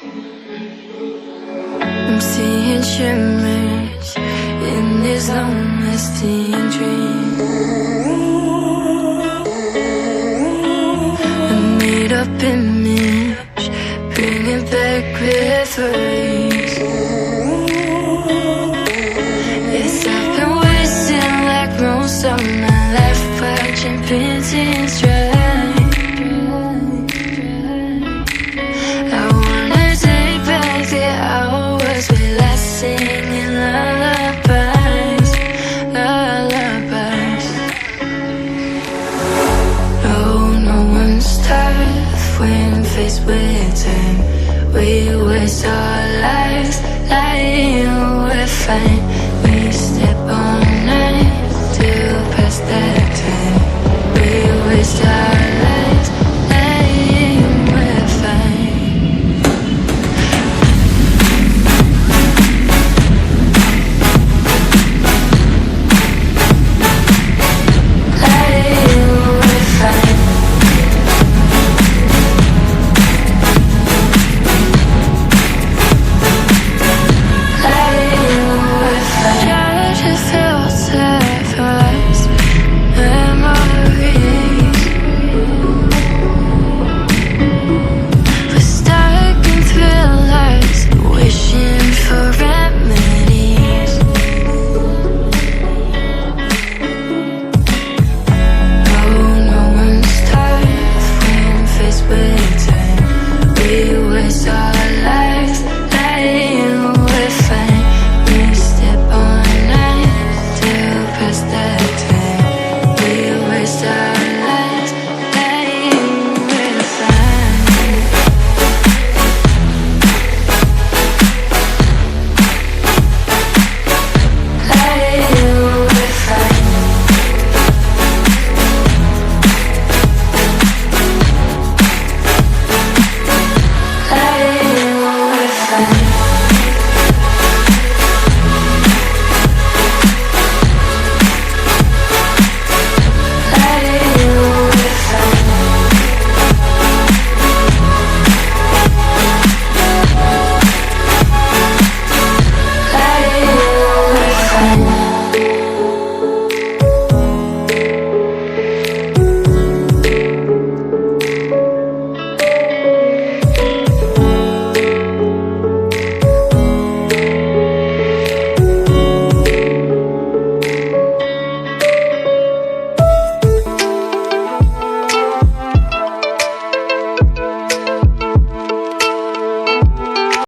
I'm seeing shimmers in these long-lasting dreams. A made-up image, bringing back memories. Yes, I've been wasting like most of my life, watching paintings dry. I wanna take back the hours we last singing lullabies, lullabies. No one's tough when faced with time. We waste our lives lying we're fine. We step on night to pass that time. We waste our lives lying we're fine. Lying we're fine. We waste our